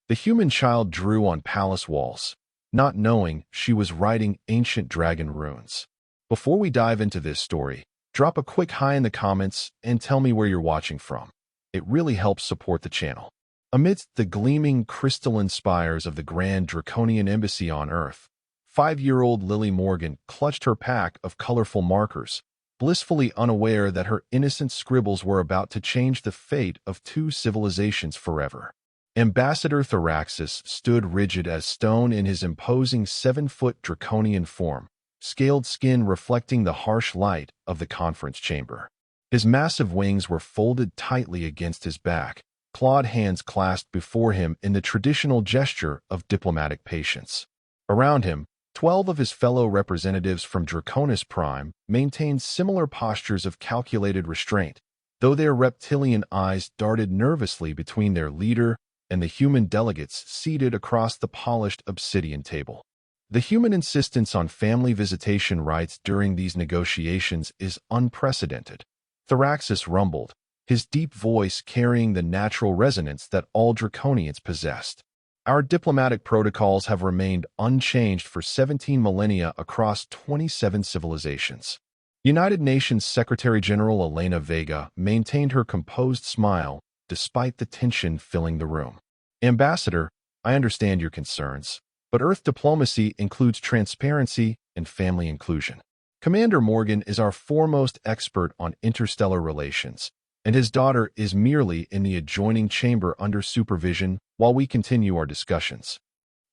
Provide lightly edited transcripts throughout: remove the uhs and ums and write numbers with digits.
The human child drew on palace walls, not knowing she was writing ancient dragon runes. Before we dive into this story, drop a quick hi in the comments and tell me where you're watching from. It really helps support the channel. Amidst the gleaming crystalline spires of the grand draconian embassy on Earth, 5-year-old Lily Morgan clutched her pack of colorful markers, blissfully unaware that her innocent scribbles were about to change the fate of 2 civilizations forever. Ambassador Thraxus stood rigid as stone in his imposing 7-foot draconian form, scaled skin reflecting the harsh light of the conference chamber. His massive wings were folded tightly against his back, clawed hands clasped before him in the traditional gesture of diplomatic patience. Around him, 12 of his fellow representatives from Draconis Prime maintained similar postures of calculated restraint, though their reptilian eyes darted nervously between their leader and the human delegates seated across the polished obsidian table. The human insistence on family visitation rights during these negotiations is unprecedented. Thraxus rumbled, his deep voice carrying the natural resonance that all Draconians possessed. Our diplomatic protocols have remained unchanged for 17 millennia across 27 civilizations. United Nations Secretary-General Elena Vega maintained her composed smile despite the tension filling the room. Ambassador, I understand your concerns, but Earth diplomacy includes transparency and family inclusion. Commander Morgan is our foremost expert on interstellar relations, and his daughter is merely in the adjoining chamber under supervision while we continue our discussions.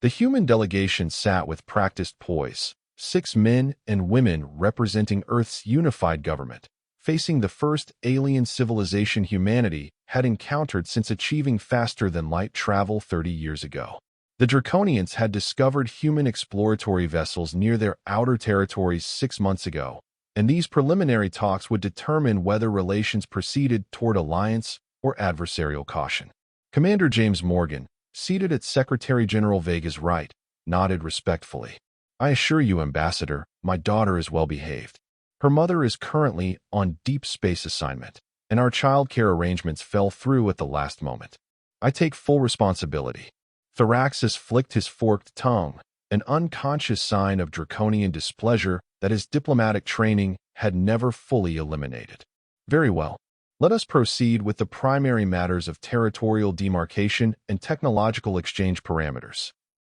The human delegation sat with practiced poise, 6 men and women representing Earth's unified government, facing the first alien civilization humanity had encountered since achieving faster-than-light travel 30 years ago. The Draconians had discovered human exploratory vessels near their outer territories 6 months ago, and these preliminary talks would determine whether relations proceeded toward alliance or adversarial caution. Commander James Morgan, seated at Secretary-General Vega's right, nodded respectfully. I assure you, Ambassador, my daughter is well behaved. Her mother is currently on deep space assignment, and our childcare arrangements fell through at the last moment. I take full responsibility. Thraxus flicked his forked tongue, an unconscious sign of draconian displeasure that his diplomatic training had never fully eliminated. Very well. Let us proceed with the primary matters of territorial demarcation and technological exchange parameters.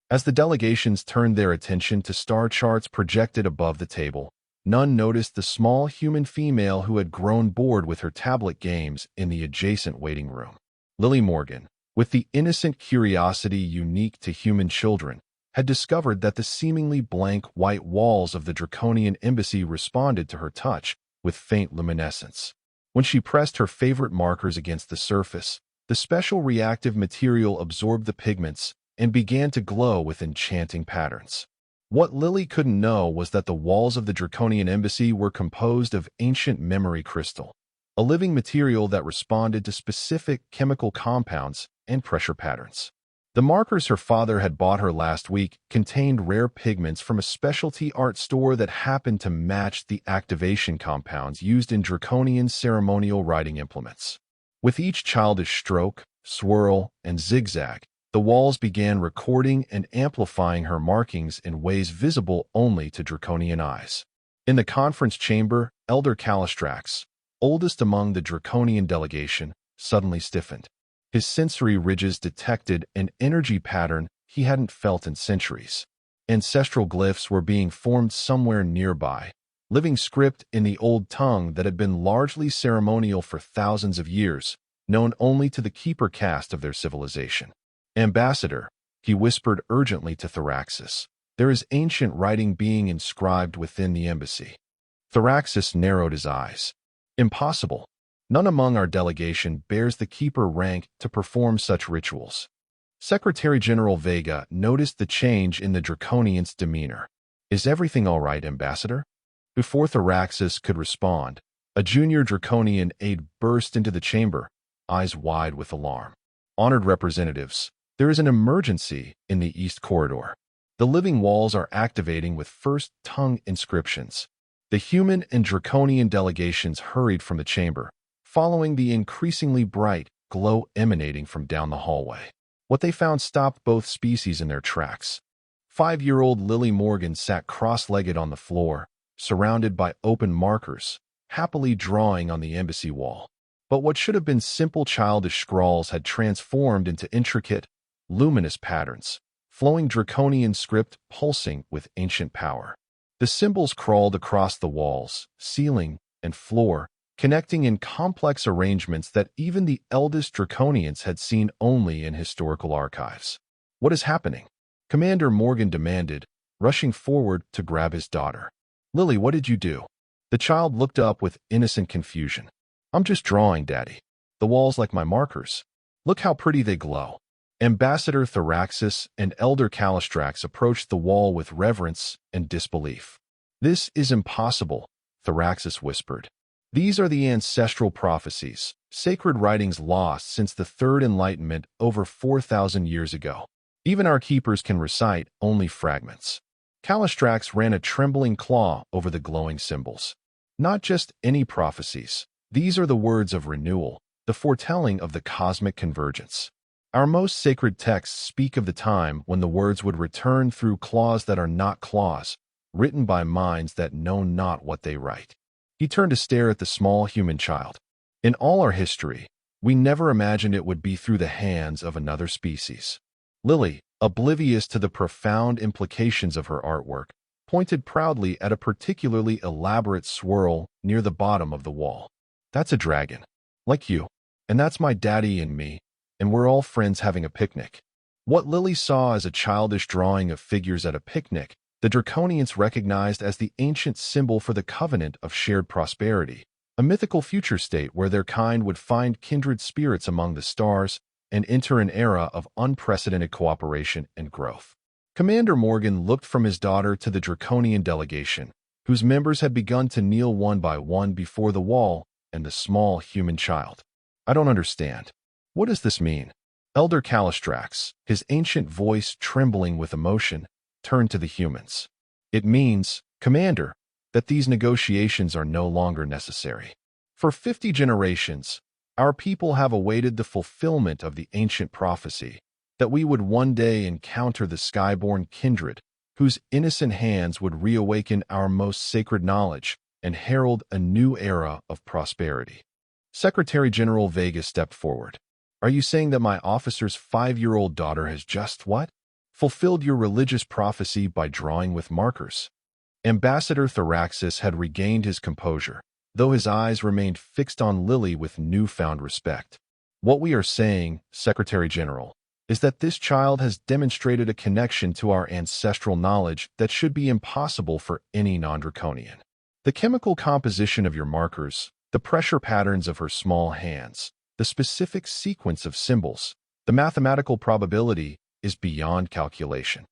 As the delegations turned their attention to star charts projected above the table, none noticed the small human female who had grown bored with her tablet games in the adjacent waiting room. Lily Morgan, with the innocent curiosity unique to human children, had discovered that the seemingly blank white walls of the Draconian embassy responded to her touch with faint luminescence. When she pressed her favorite markers against the surface, the special reactive material absorbed the pigments and began to glow with enchanting patterns. What Lily couldn't know was that the walls of the Draconian embassy were composed of ancient memory crystal, a living material that responded to specific chemical compounds and pressure patterns. The markers her father had bought her last week contained rare pigments from a specialty art store that happened to match the activation compounds used in Draconian ceremonial writing implements. With each childish stroke, swirl, and zigzag, the walls began recording and amplifying her markings in ways visible only to Draconian eyes. In the conference chamber, Elder Calistrax, oldest among the Draconian delegation, suddenly stiffened. His sensory ridges detected an energy pattern he hadn't felt in centuries. Ancestral glyphs were being formed somewhere nearby, living script in the old tongue that had been largely ceremonial for thousands of years, known only to the keeper caste of their civilization. Ambassador, he whispered urgently to Thraxus, there is ancient writing being inscribed within the embassy. Thraxus narrowed his eyes. Impossible. None among our delegation bears the keeper rank to perform such rituals. Secretary-General Vega noticed the change in the Draconian's demeanor. Is everything all right, Ambassador? Before Thraxus could respond, a junior Draconian aide burst into the chamber, eyes wide with alarm. Honored representatives, there is an emergency in the East Corridor. The living walls are activating with first tongue inscriptions. The human and Draconian delegations hurried from the chamber, following the increasingly bright glow emanating from down the hallway. What they found stopped both species in their tracks. 5-year-old Lily Morgan sat cross-legged on the floor, surrounded by open markers, happily drawing on the embassy wall. But what should have been simple childish scrawls had transformed into intricate, luminous patterns, flowing draconian script pulsing with ancient power. The symbols crawled across the walls, ceiling, and floor, connecting in complex arrangements that even the eldest draconians had seen only in historical archives. "What is happening?" Commander Morgan demanded, rushing forward to grab his daughter. "Lily, what did you do?" The child looked up with innocent confusion. "I'm just drawing, Daddy. The walls like my markers. Look how pretty they glow." Ambassador Thraxus and Elder Calistrax approached the wall with reverence and disbelief. "This is impossible," Thraxus whispered. "These are the ancestral prophecies, sacred writings lost since the Third Enlightenment over 4,000 years ago. Even our keepers can recite only fragments." Calistrax ran a trembling claw over the glowing symbols. "Not just any prophecies. These are the words of renewal, the foretelling of the cosmic convergence. Our most sacred texts speak of the time when the words would return through claws that are not claws, written by minds that know not what they write." He turned to stare at the small human child. "In all our history, we never imagined it would be through the hands of another species." Lily, oblivious to the profound implications of her artwork, pointed proudly at a particularly elaborate swirl near the bottom of the wall. "That's a dragon. Like you. And that's my daddy and me, and we're all friends having a picnic." What Lily saw as a childish drawing of figures at a picnic, the Draconians recognized as the ancient symbol for the covenant of shared prosperity, a mythical future state where their kind would find kindred spirits among the stars and enter an era of unprecedented cooperation and growth. Commander Morgan looked from his daughter to the Draconian delegation, whose members had begun to kneel one by one before the wall, and the small human child. "I don't understand. What does this mean?" Elder Calistrax, his ancient voice trembling with emotion, turned to the humans. "It means, Commander, that these negotiations are no longer necessary. For 50 generations, our people have awaited the fulfillment of the ancient prophecy that we would one day encounter the skyborn kindred, whose innocent hands would reawaken our most sacred knowledge and herald a new era of prosperity." Secretary General Vega stepped forward. "Are you saying that my officer's 5-year-old daughter has just what? Fulfilled your religious prophecy by drawing with markers?" Ambassador Thraxus had regained his composure, though his eyes remained fixed on Lily with newfound respect. "What we are saying, Secretary General, is that this child has demonstrated a connection to our ancestral knowledge that should be impossible for any non-draconian. The chemical composition of your markers, the pressure patterns of her small hands, the specific sequence of symbols, the mathematical probability is beyond calculation."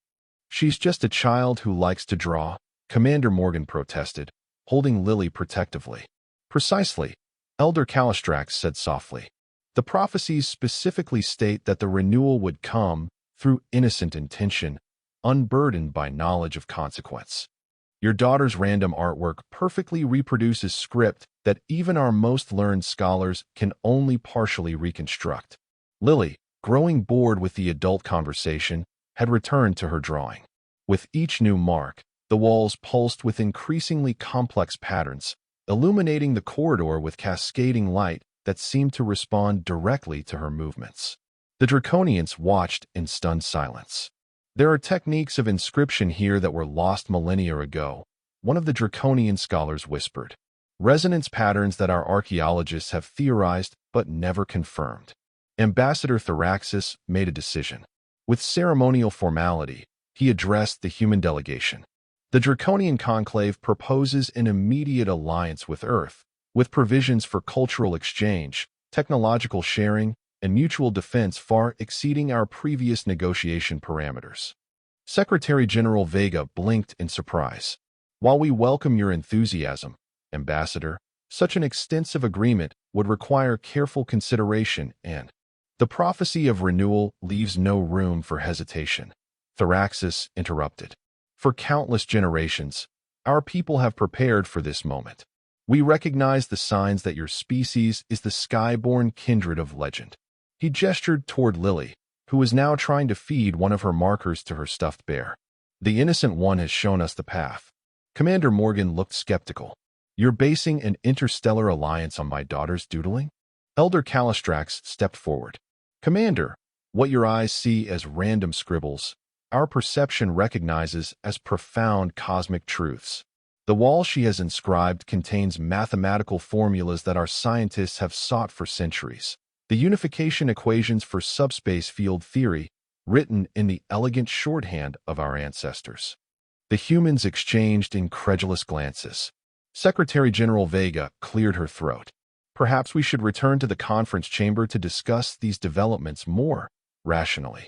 "She's just a child who likes to draw," Commander Morgan protested, holding Lily protectively. "Precisely," Elder Calistrax said softly. "The prophecies specifically state that the renewal would come through innocent intention, unburdened by knowledge of consequence. Your daughter's random artwork perfectly reproduces script that even our most learned scholars can only partially reconstruct." Lily, growing bored with the adult conversation, had returned to her drawing. With each new mark, the walls pulsed with increasingly complex patterns, illuminating the corridor with cascading light that seemed to respond directly to her movements. The Draconians watched in stunned silence. "There are techniques of inscription here that were lost millennia ago," one of the Draconian scholars whispered. "Resonance patterns that our archaeologists have theorized but never confirmed." Ambassador Thraxus made a decision. With ceremonial formality, he addressed the human delegation. "The Draconian Conclave proposes an immediate alliance with Earth, with provisions for cultural exchange, technological sharing, and mutual defense far exceeding our previous negotiation parameters." Secretary General Vega blinked in surprise. "While we welcome your enthusiasm, Ambassador, such an extensive agreement would require careful consideration and the prophecy of renewal leaves no room for hesitation," Thraxus interrupted. "For countless generations, our people have prepared for this moment. We recognize the signs that your species is the skyborn kindred of legend." He gestured toward Lily, who is now trying to feed one of her markers to her stuffed bear. The innocent one has shown us the path. Commander Morgan looked skeptical. You're basing an interstellar alliance on my daughter's doodling? Elder Calistrax stepped forward. Commander, what your eyes see as random scribbles, our perception recognizes as profound cosmic truths. The wall she has inscribed contains mathematical formulas that our scientists have sought for centuries. The unification equations for subspace field theory, written in the elegant shorthand of our ancestors. The humans exchanged incredulous glances. Secretary General Vega cleared her throat. Perhaps we should return to the conference chamber to discuss these developments more rationally.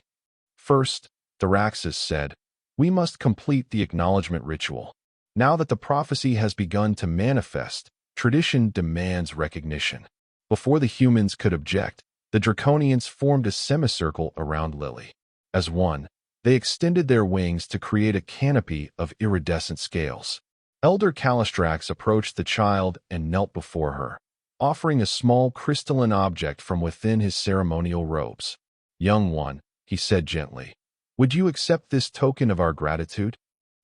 First, Thraxis said, we must complete the acknowledgement ritual. Now that the prophecy has begun to manifest, tradition demands recognition. Before the humans could object, the Draconians formed a semicircle around Lily. As one, they extended their wings to create a canopy of iridescent scales. Elder Calistrax approached the child and knelt before her, offering a small crystalline object from within his ceremonial robes. Young one, he said gently, would you accept this token of our gratitude?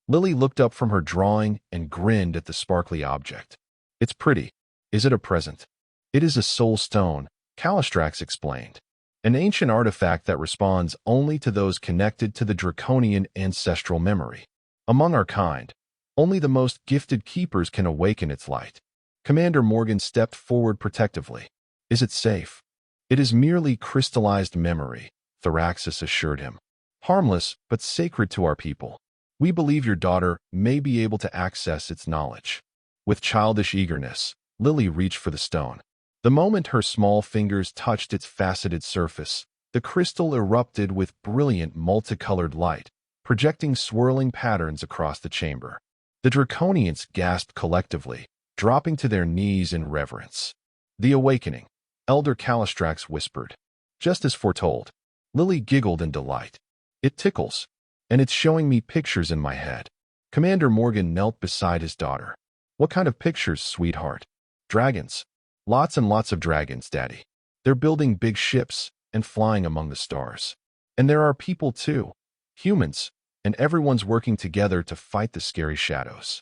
Lily looked up from her drawing and grinned at the sparkly object. It's pretty. Is it a present? It is a soul stone, Calistrax explained. An ancient artifact that responds only to those connected to the draconian ancestral memory. Among our kind, only the most gifted keepers can awaken its light. Commander Morgan stepped forward protectively. Is it safe? It is merely crystallized memory, Thraxis assured him. Harmless, but sacred to our people. We believe your daughter may be able to access its knowledge. With childish eagerness, Lily reached for the stone. The moment her small fingers touched its faceted surface, the crystal erupted with brilliant multicolored light, projecting swirling patterns across the chamber. The Draconians gasped collectively, dropping to their knees in reverence. The awakening, Elder Calistrax whispered. Just as foretold. Lily giggled in delight. It tickles, and it's showing me pictures in my head. Commander Morgan knelt beside his daughter. What kind of pictures, sweetheart? Dragons. Lots and lots of dragons, Daddy. They're building big ships and flying among the stars. And there are people too. Humans. And everyone's working together to fight the scary shadows.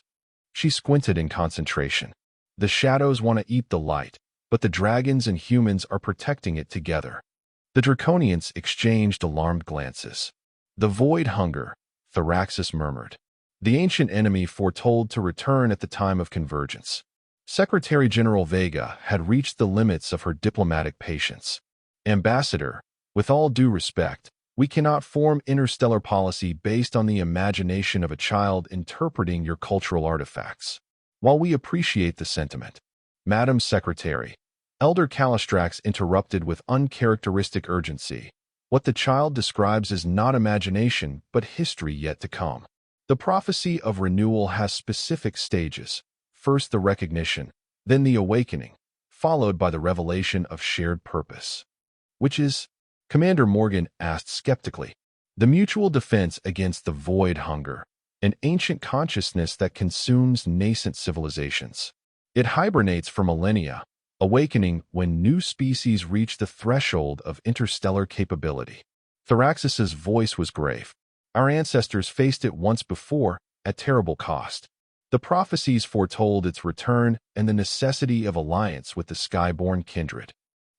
She squinted in concentration. The shadows want to eat the light, but the dragons and humans are protecting it together. The Draconians exchanged alarmed glances. The void hunger, Thraxis murmured. The ancient enemy foretold to return at the time of convergence. Secretary General Vega had reached the limits of her diplomatic patience. Ambassador, with all due respect, we cannot form interstellar policy based on the imagination of a child interpreting your cultural artifacts. While we appreciate the sentiment, Madam Secretary, Elder Calistrax interrupted with uncharacteristic urgency. What the child describes is not imagination, but history yet to come. The prophecy of renewal has specific stages. First the recognition, then the awakening, followed by the revelation of shared purpose. Which is? Commander Morgan asked skeptically. The mutual defense against the void hunger, an ancient consciousness that consumes nascent civilizations. It hibernates for millennia, awakening when new species reach the threshold of interstellar capability. Thraxis's voice was grave. Our ancestors faced it once before, at terrible cost. The prophecies foretold its return and the necessity of alliance with the skyborn kindred.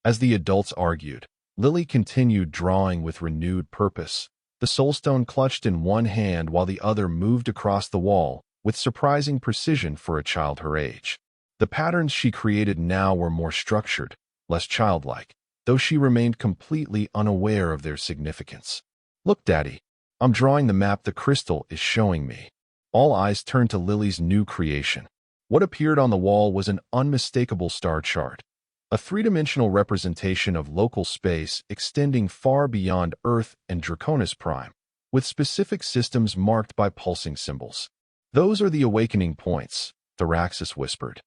As the adults argued, Lily continued drawing with renewed purpose, the soulstone clutched in one hand while the other moved across the wall, with surprising precision for a child her age. The patterns she created now were more structured, less childlike, though she remained completely unaware of their significance. Look, Daddy, I'm drawing the map the crystal is showing me. All eyes turned to Lily's new creation. What appeared on the wall was an unmistakable star chart, a three-dimensional representation of local space extending far beyond Earth and Draconis Prime, with specific systems marked by pulsing symbols. Those are the awakening points, Thraxis whispered.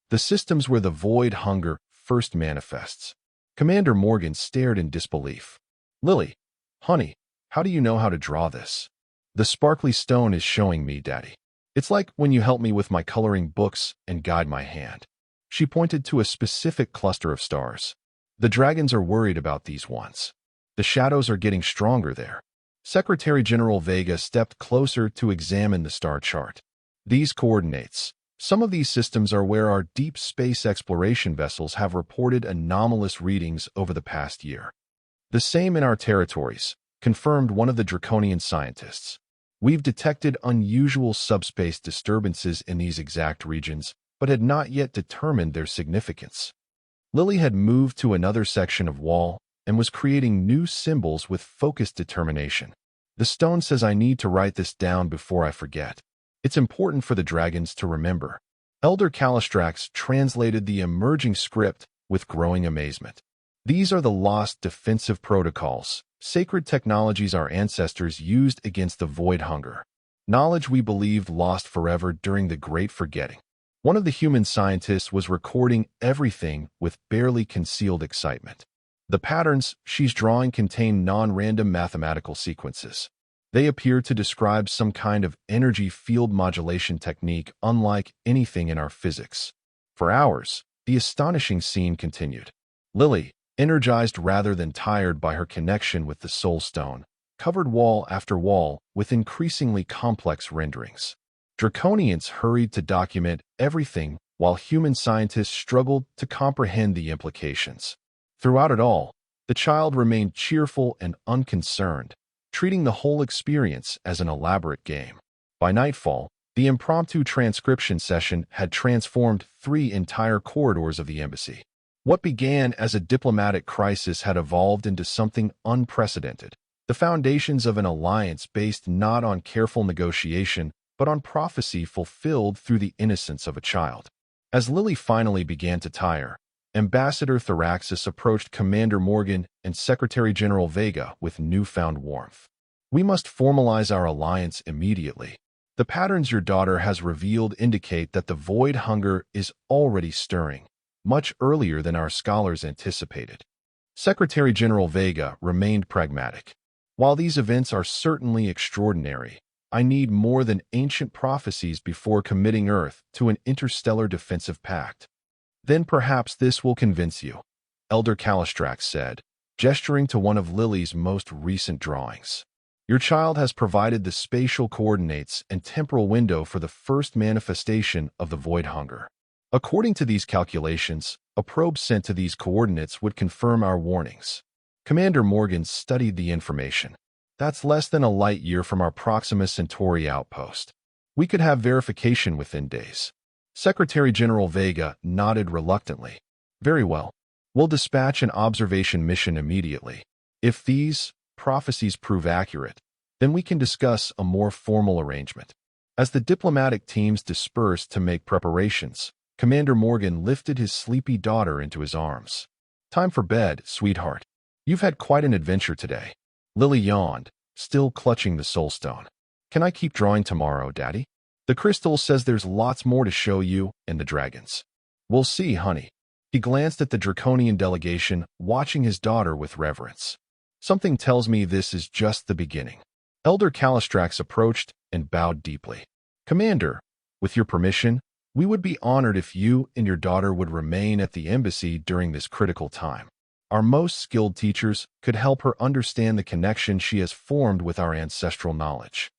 The systems where the void hunger first manifests. Commander Morgan stared in disbelief. Lily, honey, how do you know how to draw this? The sparkly stone is showing me, Daddy. It's like when you help me with my coloring books and guide my hand. She pointed to a specific cluster of stars. The dragons are worried about these ones. The shadows are getting stronger there. Secretary General Vega stepped closer to examine the star chart. These coordinates. Some of these systems are where our deep space exploration vessels have reported anomalous readings over the past year. The same in our territories, confirmed one of the Draconian scientists. We've detected unusual subspace disturbances in these exact regions, but had not yet determined their significance. Lily had moved to another section of wall and was creating new symbols with focused determination. The stone says I need to write this down before I forget. It's important for the dragons to remember. Elder Calistrax translated the emerging script with growing amazement. These are the lost defensive protocols, sacred technologies our ancestors used against the void hunger. Knowledge we believed lost forever during the Great Forgetting. One of the human scientists was recording everything with barely concealed excitement. The patterns she's drawing contain non-random mathematical sequences. They appear to describe some kind of energy field modulation technique unlike anything in our physics. For hours, the astonishing scene continued. Lily, energized rather than tired by her connection with the Soul Stone, covered wall after wall with increasingly complex renderings. Draconians hurried to document everything while human scientists struggled to comprehend the implications. Throughout it all, the child remained cheerful and unconcerned, treating the whole experience as an elaborate game. By nightfall, the impromptu transcription session had transformed 3 entire corridors of the embassy. What began as a diplomatic crisis had evolved into something unprecedented, the foundations of an alliance based not on careful negotiation, but on prophecy fulfilled through the innocence of a child. As Lily finally began to tire, Ambassador Thraxis approached Commander Morgan and Secretary General Vega with newfound warmth. We must formalize our alliance immediately. The patterns your daughter has revealed indicate that the void hunger is already stirring, much earlier than our scholars anticipated. Secretary General Vega remained pragmatic. While these events are certainly extraordinary, I need more than ancient prophecies before committing Earth to an interstellar defensive pact. Then perhaps this will convince you, Elder Calistrax said, gesturing to one of Lily's most recent drawings. Your child has provided the spatial coordinates and temporal window for the first manifestation of the void hunger. According to these calculations, a probe sent to these coordinates would confirm our warnings. Commander Morgan studied the information. That's less than a light year from our Proxima Centauri outpost. We could have verification within days. Secretary General Vega nodded reluctantly. Very well. We'll dispatch an observation mission immediately. If these prophecies prove accurate, then we can discuss a more formal arrangement. As the diplomatic teams dispersed to make preparations, Commander Morgan lifted his sleepy daughter into his arms. Time for bed, sweetheart. You've had quite an adventure today. Lily yawned, still clutching the soul stone. Can I keep drawing tomorrow, Daddy? The crystal says there's lots more to show you and the dragons. We'll see, honey. He glanced at the Draconian delegation, watching his daughter with reverence. Something tells me this is just the beginning. Elder Calistrax approached and bowed deeply. Commander, with your permission, we would be honored if you and your daughter would remain at the embassy during this critical time. Our most skilled teachers could help her understand the connection she has formed with our ancestral knowledge.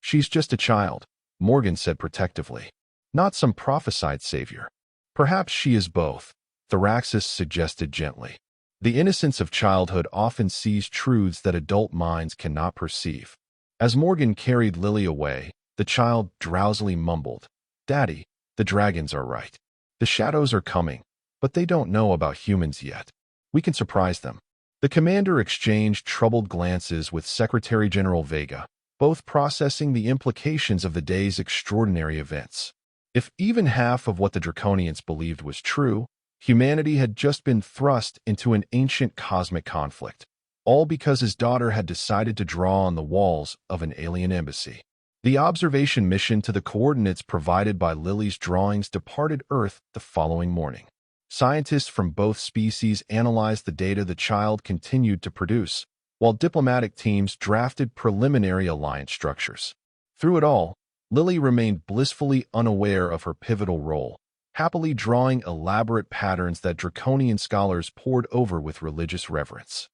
She's just a child, Morgan said protectively. Not some prophesied savior. Perhaps she is both, Thraxis suggested gently. The innocence of childhood often sees truths that adult minds cannot perceive. As Morgan carried Lily away, the child drowsily mumbled, Daddy, the dragons are right. The shadows are coming, but they don't know about humans yet. We can surprise them. The commander exchanged troubled glances with Secretary General Vega, both processing the implications of the day's extraordinary events. If even half of what the Draconians believed was true, humanity had just been thrust into an ancient cosmic conflict, all because his daughter had decided to draw on the walls of an alien embassy. The observation mission to the coordinates provided by Lily's drawings departed Earth the following morning. Scientists from both species analyzed the data the child continued to produce, while diplomatic teams drafted preliminary alliance structures. Through it all, Lily remained blissfully unaware of her pivotal role, happily drawing elaborate patterns that Draconian scholars pored over with religious reverence.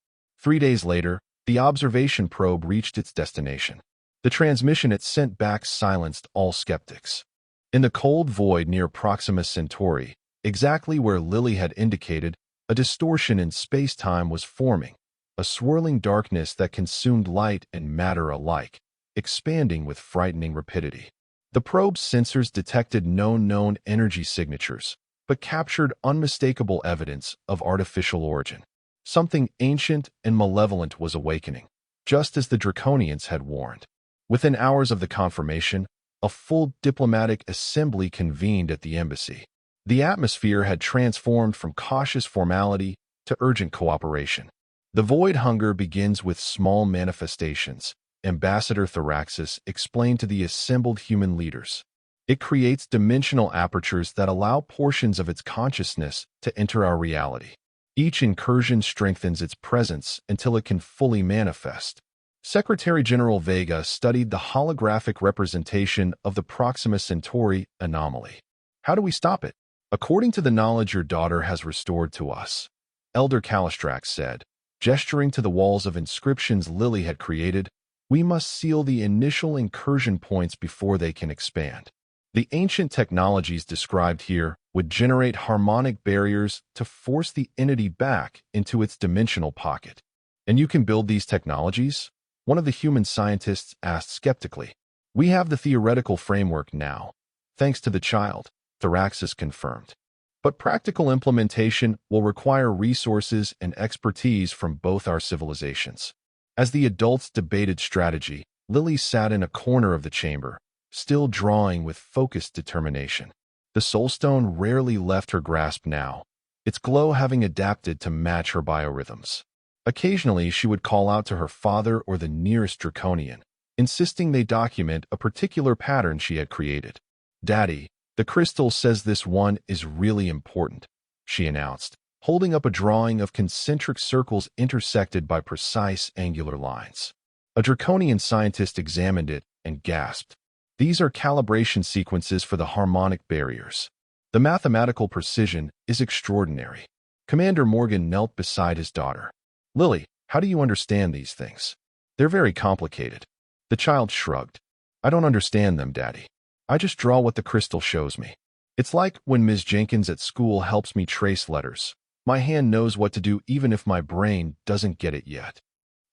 3 days later, the observation probe reached its destination. The transmission it sent back silenced all skeptics. In the cold void near Proxima Centauri, exactly where Lily had indicated, a distortion in space-time was forming, a swirling darkness that consumed light and matter alike, expanding with frightening rapidity. The probe's sensors detected no known energy signatures, but captured unmistakable evidence of artificial origin. Something ancient and malevolent was awakening, just as the Draconians had warned. Within hours of the confirmation, a full diplomatic assembly convened at the embassy. The atmosphere had transformed from cautious formality to urgent cooperation. The void hunger begins with small manifestations, Ambassador Thraxis explained to the assembled human leaders. It creates dimensional apertures that allow portions of its consciousness to enter our reality. Each incursion strengthens its presence until it can fully manifest. Secretary General Vega studied the holographic representation of the Proxima Centauri anomaly. How do we stop it? According to the knowledge your daughter has restored to us, Elder Calistrax said, gesturing to the walls of inscriptions Lily had created, we must seal the initial incursion points before they can expand. The ancient technologies described here would generate harmonic barriers to force the entity back into its dimensional pocket. And you can build these technologies? One of the human scientists asked skeptically. We have the theoretical framework now, thanks to the child, Thraxis confirmed. But practical implementation will require resources and expertise from both our civilizations. As the adults debated strategy, Lily sat in a corner of the chamber, still drawing with focused determination. The soulstone rarely left her grasp now, its glow having adapted to match her biorhythms. Occasionally, she would call out to her father or the nearest Draconian, insisting they document a particular pattern she had created. Daddy, the crystal says this one is really important, she announced, holding up a drawing of concentric circles intersected by precise angular lines. A Draconian scientist examined it and gasped. These are calibration sequences for the harmonic barriers. The mathematical precision is extraordinary. Commander Morgan knelt beside his daughter. Lily, how do you understand these things? They're very complicated. The child shrugged. I don't understand them, Daddy. I just draw what the crystal shows me. It's like when Ms. Jenkins at school helps me trace letters. My hand knows what to do even if my brain doesn't get it yet.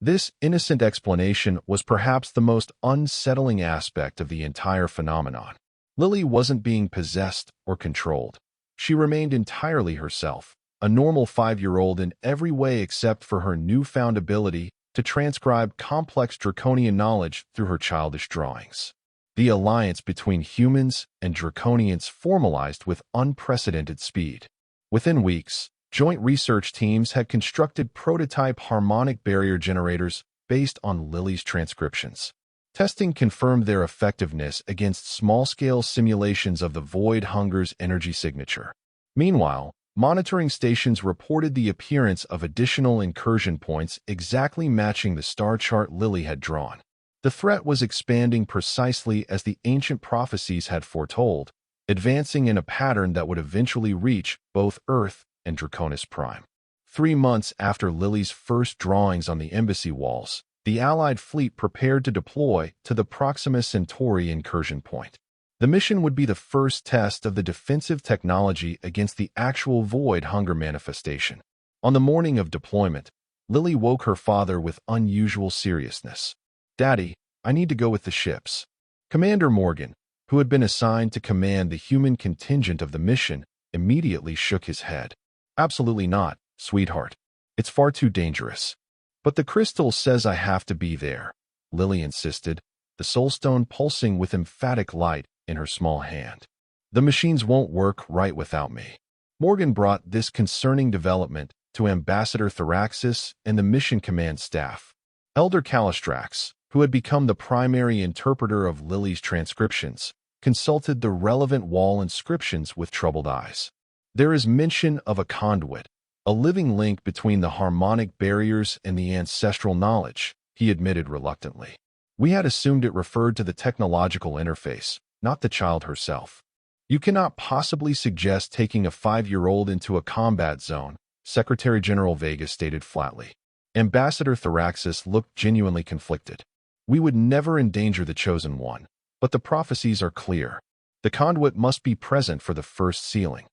This innocent explanation was perhaps the most unsettling aspect of the entire phenomenon. Lily wasn't being possessed or controlled. She remained entirely herself, a normal 5-year-old in every way except for her newfound ability to transcribe complex draconian knowledge through her childish drawings. The alliance between humans and Draconians formalized with unprecedented speed. Within weeks, joint research teams had constructed prototype harmonic barrier generators based on Lily's transcriptions. Testing confirmed their effectiveness against small-scale simulations of the void hunger's energy signature. Meanwhile, monitoring stations reported the appearance of additional incursion points exactly matching the star chart Lily had drawn. The threat was expanding precisely as the ancient prophecies had foretold, advancing in a pattern that would eventually reach both Earth and Draconis Prime. 3 months after Lily's first drawings on the embassy walls, the Allied fleet prepared to deploy to the Proxima Centauri incursion point. The mission would be the first test of the defensive technology against the actual void hunger manifestation. On the morning of deployment, Lily woke her father with unusual seriousness. Daddy, I need to go with the ships. Commander Morgan, who had been assigned to command the human contingent of the mission, immediately shook his head. Absolutely not, sweetheart. It's far too dangerous. But the crystal says I have to be there, Lily insisted, the soulstone pulsing with emphatic light in her small hand. The machines won't work right without me. Morgan brought this concerning development to Ambassador Thraxis and the mission command staff. Elder Calistrax, who had become the primary interpreter of Lily's transcriptions, consulted the relevant wall inscriptions with troubled eyes. There is mention of a conduit, a living link between the harmonic barriers and the ancestral knowledge, he admitted reluctantly. We had assumed it referred to the technological interface, not the child herself. You cannot possibly suggest taking a 5-year-old into a combat zone, Secretary General Vega stated flatly. Ambassador Thraxis looked genuinely conflicted. We would never endanger the Chosen One, but the prophecies are clear. The conduit must be present for the first sealing.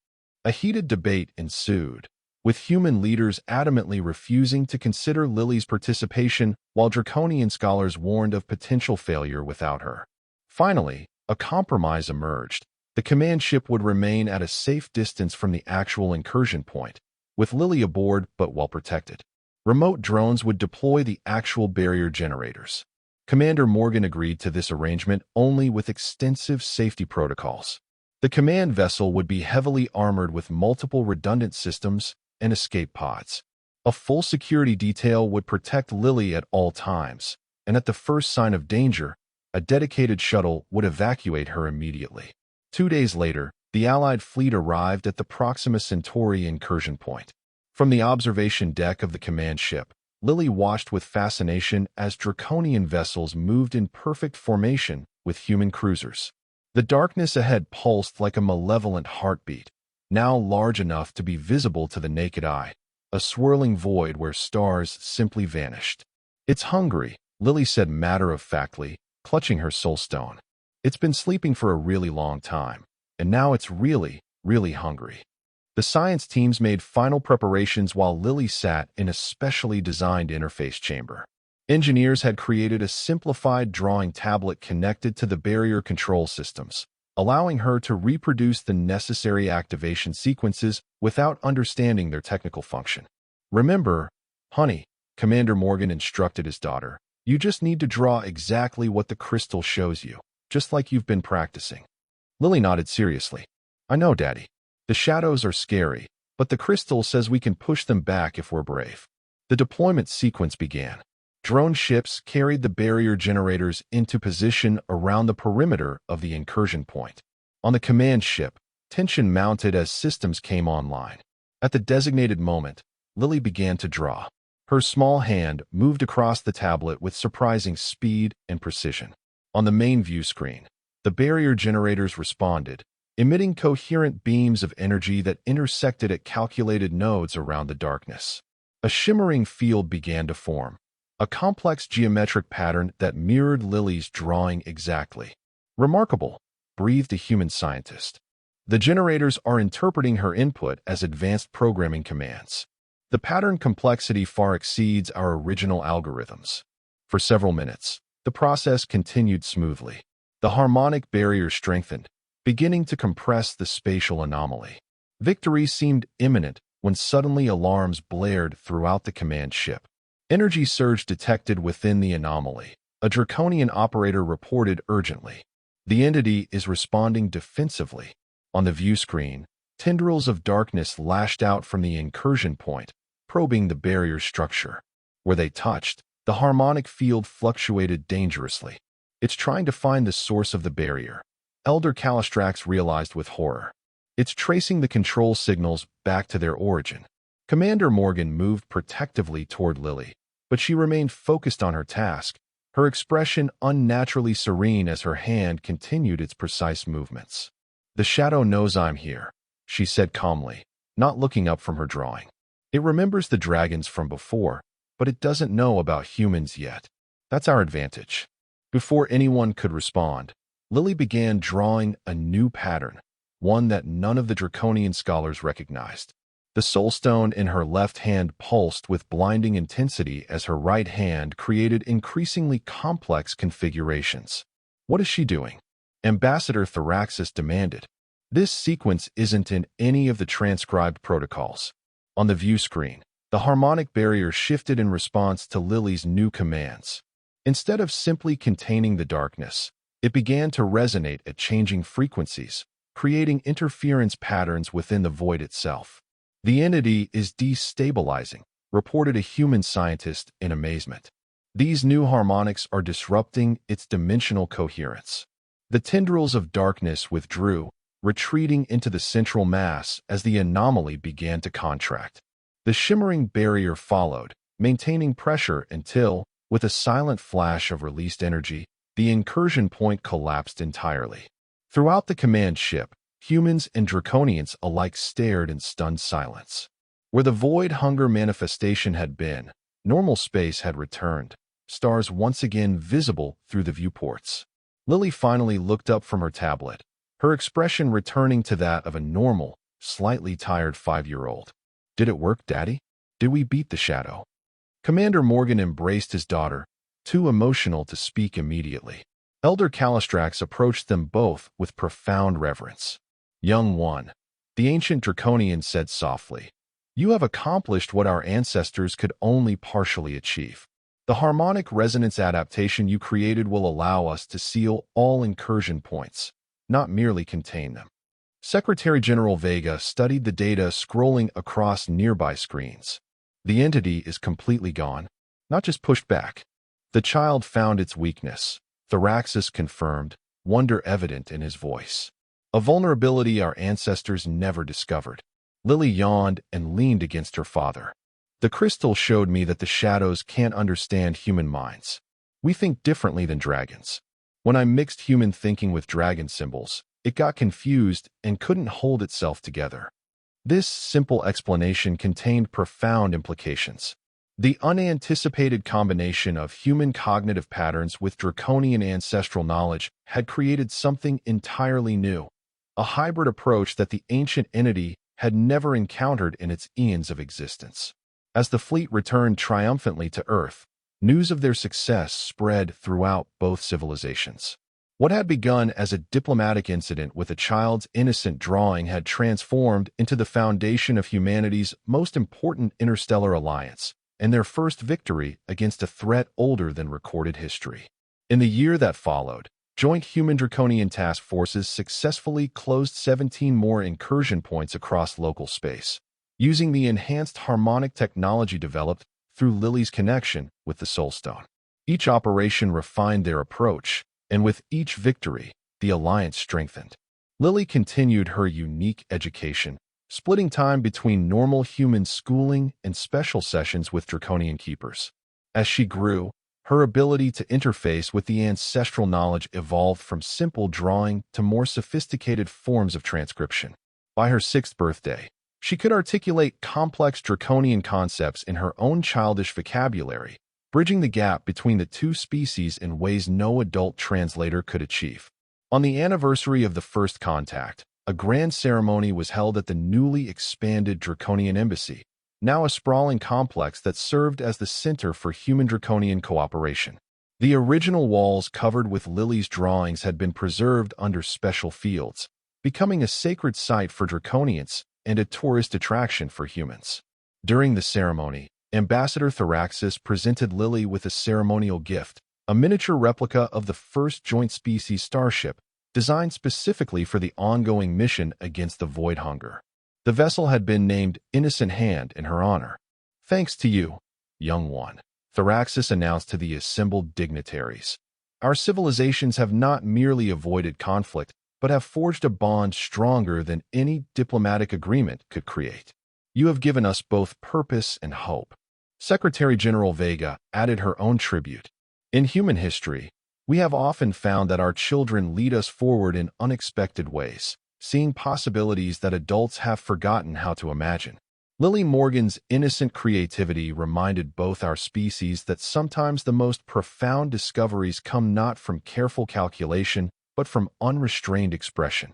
A heated debate ensued, with human leaders adamantly refusing to consider Lily's participation while Draconian scholars warned of potential failure without her. Finally, a compromise emerged. The command ship would remain at a safe distance from the actual incursion point, with Lily aboard but well protected. Remote drones would deploy the actual barrier generators. Commander Morgan agreed to this arrangement only with extensive safety protocols. The command vessel would be heavily armored with multiple redundant systems and escape pods. A full security detail would protect Lily at all times, and at the first sign of danger, a dedicated shuttle would evacuate her immediately. 2 days later, the Allied fleet arrived at the Proxima Centauri incursion point. From the observation deck of the command ship, Lily watched with fascination as Draconian vessels moved in perfect formation with human cruisers. The darkness ahead pulsed like a malevolent heartbeat, now large enough to be visible to the naked eye, a swirling void where stars simply vanished. "It's hungry," Lily said matter-of-factly, clutching her soul stone. "It's been sleeping for a really long time, and now it's really, really hungry." The science teams made final preparations while Lily sat in a specially designed interface chamber. Engineers had created a simplified drawing tablet connected to the barrier control systems, allowing her to reproduce the necessary activation sequences without understanding their technical function. "Remember, honey," Commander Morgan instructed his daughter, "you just need to draw exactly what the crystal shows you, just like you've been practicing." Lily nodded seriously. "I know, Daddy. The shadows are scary, but the crystal says we can push them back if we're brave." The deployment sequence began. Drone ships carried the barrier generators into position around the perimeter of the incursion point. On the command ship, tension mounted as systems came online. At the designated moment, Lily began to draw. Her small hand moved across the tablet with surprising speed and precision. On the main view screen, the barrier generators responded, emitting coherent beams of energy that intersected at calculated nodes around the darkness. A shimmering field began to form, a complex geometric pattern that mirrored Lily's drawing exactly. "Remarkable," breathed a human scientist. "The generators are interpreting her input as advanced programming commands. The pattern complexity far exceeds our original algorithms." For several minutes, the process continued smoothly. The harmonic barrier strengthened, beginning to compress the spatial anomaly. Victory seemed imminent when suddenly alarms blared throughout the command ship. Energy surge detected within the anomaly. A Draconian operator reported urgently. "The entity is responding defensively." On the view screen, tendrils of darkness lashed out from the incursion point, probing the barrier structure. Where they touched, the harmonic field fluctuated dangerously. "It's trying to find the source of the barrier," Elder Calistrax realized with horror. "It's tracing the control signals back to their origin." Commander Morgan moved protectively toward Lily, but she remained focused on her task, her expression unnaturally serene as her hand continued its precise movements. "The shadow knows I'm here," she said calmly, not looking up from her drawing. "It remembers the dragons from before, but it doesn't know about humans yet. That's our advantage." Before anyone could respond, Lily began drawing a new pattern, one that none of the Draconian scholars recognized. The soul stone in her left hand pulsed with blinding intensity as her right hand created increasingly complex configurations. "What is she doing?" Ambassador Thraxis demanded. "This sequence isn't in any of the transcribed protocols." On the view screen, the harmonic barrier shifted in response to Lily's new commands. Instead of simply containing the darkness, it began to resonate at changing frequencies, creating interference patterns within the void itself. "The entity is destabilizing," reported a human scientist in amazement. "These new harmonics are disrupting its dimensional coherence." The tendrils of darkness withdrew, retreating into the central mass as the anomaly began to contract. The shimmering barrier followed, maintaining pressure until, with a silent flash of released energy, the incursion point collapsed entirely. Throughout the command ship, humans and Draconians alike stared in stunned silence. Where the void hunger manifestation had been, Normal space had returned, stars once again visible through the viewports. Lily finally looked up from her tablet, her expression returning to that of a normal, slightly tired 5-year-old. Did it work, Daddy? Did we beat the shadow? Commander Morgan embraced his daughter, too emotional to speak immediately. Elder Calistrax approached them both with profound reverence. Young one, the ancient Draconian said softly, you have accomplished what our ancestors could only partially achieve. The harmonic resonance adaptation you created will allow us to seal all incursion points, not merely contain them. Secretary General Vega studied the data scrolling across nearby screens. The entity is completely gone, not just pushed back. The child found its weakness, Thraxis confirmed, wonder evident in his voice. A vulnerability our ancestors never discovered. Lily yawned and leaned against her father. The crystal showed me that the shadows can't understand human minds. We think differently than dragons. When I mixed human thinking with dragon symbols, it got confused and couldn't hold itself together. This simple explanation contained profound implications. The unanticipated combination of human cognitive patterns with draconian ancestral knowledge had created something entirely new, a hybrid approach that the ancient entity had never encountered in its eons of existence. As the fleet returned triumphantly to Earth, news of their success spread throughout both civilizations. What had begun as a diplomatic incident with a child's innocent drawing had transformed into the foundation of humanity's most important interstellar alliance, and their first victory against a threat older than recorded history. In the year that followed, joint human-draconian task forces successfully closed 17 more incursion points across local space, using the enhanced harmonic technology developed through Lily's connection with the Soulstone. Each operation refined their approach, and with each victory, the alliance strengthened. Lily continued her unique education, splitting time between normal human schooling and special sessions with draconian keepers. As she grew, her ability to interface with the ancestral knowledge evolved from simple drawing to more sophisticated forms of transcription. By her 6th birthday, she could articulate complex draconian concepts in her own childish vocabulary, bridging the gap between the two species in ways no adult translator could achieve. On the anniversary of the first contact, a grand ceremony was held at the newly expanded Draconian Embassy, now a sprawling complex that served as the center for human-draconian cooperation. The original walls covered with Lily's drawings had been preserved under special fields, becoming a sacred site for draconians and a tourist attraction for humans. During the ceremony, Ambassador Thraxis presented Lily with a ceremonial gift, a miniature replica of the first joint species starship, designed specifically for the ongoing mission against the Void Hunger. The vessel had been named Innocent Hand in her honor. Thanks to you, young one, Thraxis announced to the assembled dignitaries. Our civilizations have not merely avoided conflict, but have forged a bond stronger than any diplomatic agreement could create. You have given us both purpose and hope. Secretary General Vega added her own tribute. In human history, we have often found that our children lead us forward in unexpected ways, seeing possibilities that adults have forgotten how to imagine. Lily Morgan's innocent creativity reminded both our species that sometimes the most profound discoveries come not from careful calculation, but from unrestrained expression.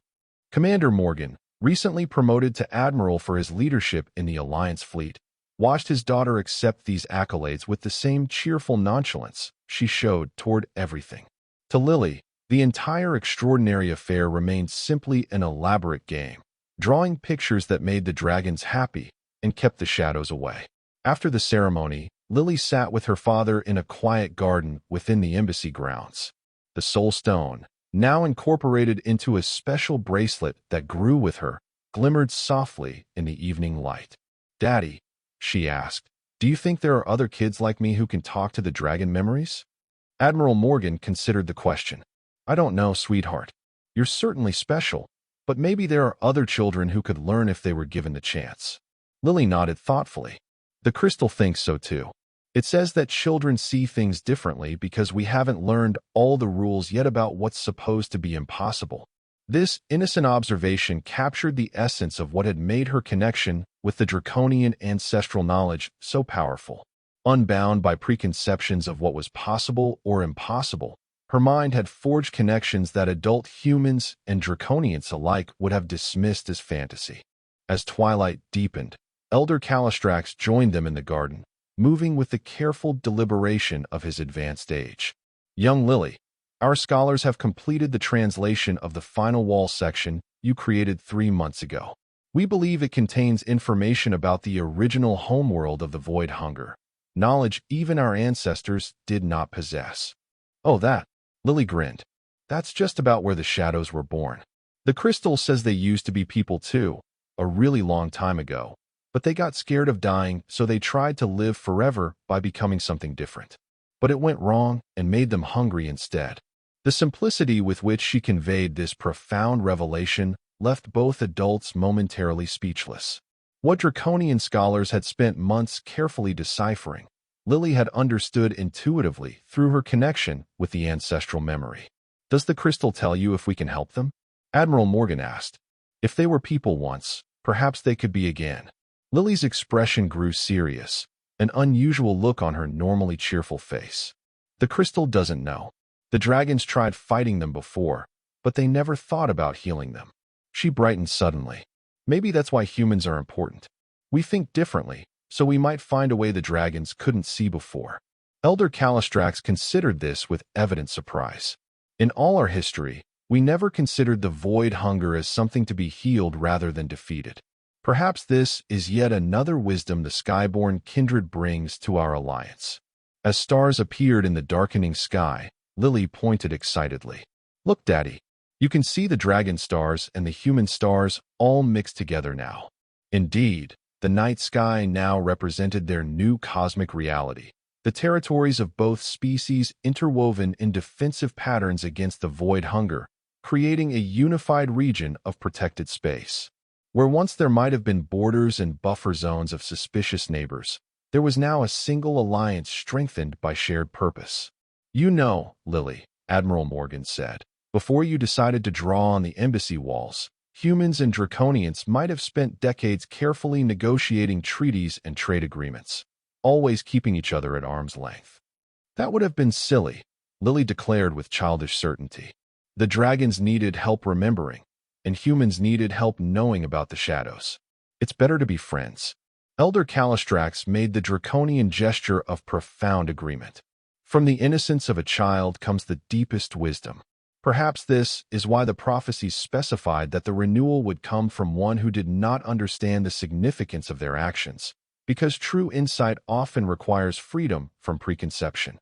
Commander Morgan, recently promoted to Admiral for his leadership in the Alliance fleet, watched his daughter accept these accolades with the same cheerful nonchalance she showed toward everything. To Lily, the entire extraordinary affair remained simply an elaborate game, drawing pictures that made the dragons happy and kept the shadows away. After the ceremony, Lily sat with her father in a quiet garden within the embassy grounds. The soul stone, now incorporated into a special bracelet that grew with her, glimmered softly in the evening light. "Daddy," she asked, "do you think there are other kids like me who can talk to the dragon memories?" Admiral Morgan considered the question. "I don't know, sweetheart. You're certainly special, but maybe there are other children who could learn if they were given the chance." Lily nodded thoughtfully. "The crystal thinks so too. It says that children see things differently because we haven't learned all the rules yet about what's supposed to be impossible." This innocent observation captured the essence of what had made her connection with the draconian ancestral knowledge so powerful. Unbound by preconceptions of what was possible or impossible, her mind had forged connections that adult humans and draconians alike would have dismissed as fantasy. As twilight deepened, Elder Calistrax joined them in the garden, moving with the careful deliberation of his advanced age. Young Lily, our scholars have completed the translation of the final wall section you created 3 months ago. We believe it contains information about the original homeworld of the Void Hunger, knowledge even our ancestors did not possess. Oh, that, Lily grinned. That's just about where the shadows were born. The crystal says they used to be people too, a really long time ago, but they got scared of dying, so they tried to live forever by becoming something different. But it went wrong and made them hungry instead. The simplicity with which she conveyed this profound revelation left both adults momentarily speechless. What draconian scholars had spent months carefully deciphering, Lily had understood intuitively through her connection with the ancestral memory. Does the crystal tell you if we can help them? Admiral Morgan asked. If they were people once, perhaps they could be again. Lily's expression grew serious, an unusual look on her normally cheerful face. The crystal doesn't know. The dragons tried fighting them before, but they never thought about healing them. She brightened suddenly. Maybe that's why humans are important. We think differently, so we might find a way the dragons couldn't see before. Elder Calistrax considered this with evident surprise. In all our history, we never considered the void hunger as something to be healed rather than defeated. Perhaps this is yet another wisdom the Skyborn kindred brings to our alliance. As stars appeared in the darkening sky, Lily pointed excitedly. Look, Daddy. You can see the dragon stars and the human stars all mixed together now. Indeed, the night sky now represented their new cosmic reality, the territories of both species interwoven in defensive patterns against the void hunger, creating a unified region of protected space. Where once there might have been borders and buffer zones of suspicious neighbors, there was now a single alliance strengthened by shared purpose. You know, Lily, Admiral Morgan said, before you decided to draw on the embassy walls, humans and draconians might have spent decades carefully negotiating treaties and trade agreements, always keeping each other at arm's length. That would have been silly, Lily declared with childish certainty. The dragons needed help remembering, and humans needed help knowing about the shadows. It's better to be friends. Elder Calistrax made the draconian gesture of profound agreement. From the innocence of a child comes the deepest wisdom. Perhaps this is why the prophecies specified that the renewal would come from one who did not understand the significance of their actions, because true insight often requires freedom from preconception.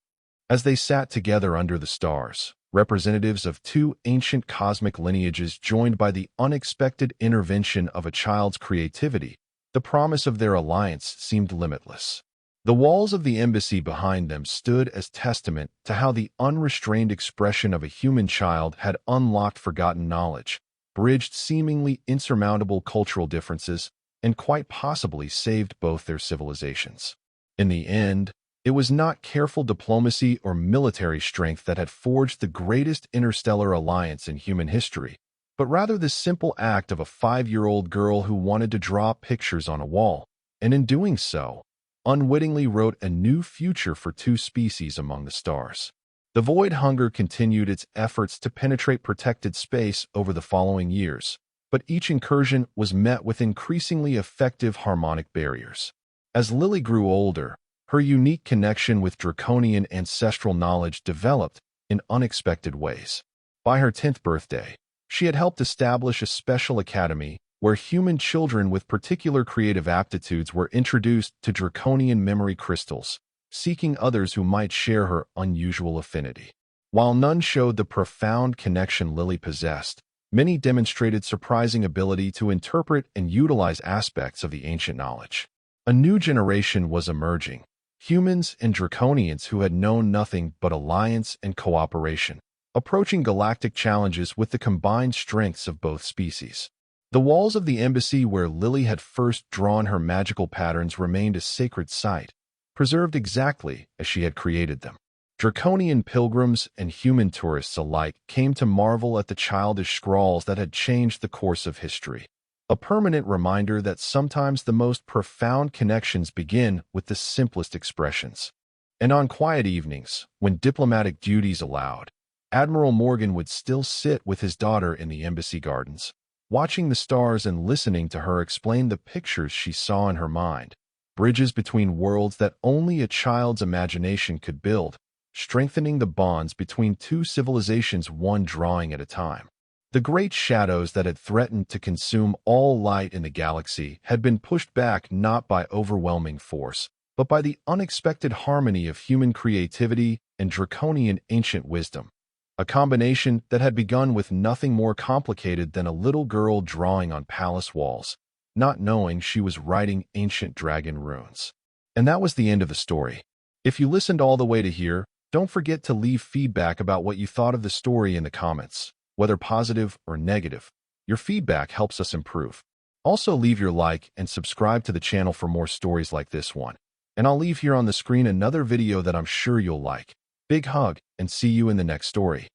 As they sat together under the stars, representatives of two ancient cosmic lineages joined by the unexpected intervention of a child's creativity, the promise of their alliance seemed limitless. The walls of the embassy behind them stood as testament to how the unrestrained expression of a human child had unlocked forgotten knowledge, bridged seemingly insurmountable cultural differences, and quite possibly saved both their civilizations. In the end, it was not careful diplomacy or military strength that had forged the greatest interstellar alliance in human history, but rather the simple act of a 5-year-old girl who wanted to draw pictures on a wall, and in doing so, unwittingly wrote a new future for two species among the stars. The void hunger continued its efforts to penetrate protected space over the following years, but each incursion was met with increasingly effective harmonic barriers. As Lily grew older, her unique connection with draconian ancestral knowledge developed in unexpected ways. By her 10th birthday, she had helped establish a special academy where human children with particular creative aptitudes were introduced to draconian memory crystals, seeking others who might share her unusual affinity. While none showed the profound connection Lily possessed, many demonstrated surprising ability to interpret and utilize aspects of the ancient knowledge. A new generation was emerging, humans and draconians who had known nothing but alliance and cooperation, approaching galactic challenges with the combined strengths of both species. The walls of the embassy where Lily had first drawn her magical patterns remained a sacred site, preserved exactly as she had created them. Draconian pilgrims and human tourists alike came to marvel at the childish scrawls that had changed the course of history. A permanent reminder that sometimes the most profound connections begin with the simplest expressions. And on quiet evenings, when diplomatic duties allowed, Admiral Morgan would still sit with his daughter in the embassy gardens, watching the stars and listening to her explain the pictures she saw in her mind, bridges between worlds that only a child's imagination could build, strengthening the bonds between two civilizations one drawing at a time. The great shadows that had threatened to consume all light in the galaxy had been pushed back not by overwhelming force, but by the unexpected harmony of human creativity and draconian ancient wisdom, a combination that had begun with nothing more complicated than a little girl drawing on palace walls, not knowing she was writing ancient dragon runes. And that was the end of the story. If you listened all the way to here, don't forget to leave feedback about what you thought of the story in the comments, whether positive or negative. Your feedback helps us improve. Also, leave your like and subscribe to the channel for more stories like this one. And I'll leave here on the screen another video that I'm sure you'll like. Big hug, and see you in the next story.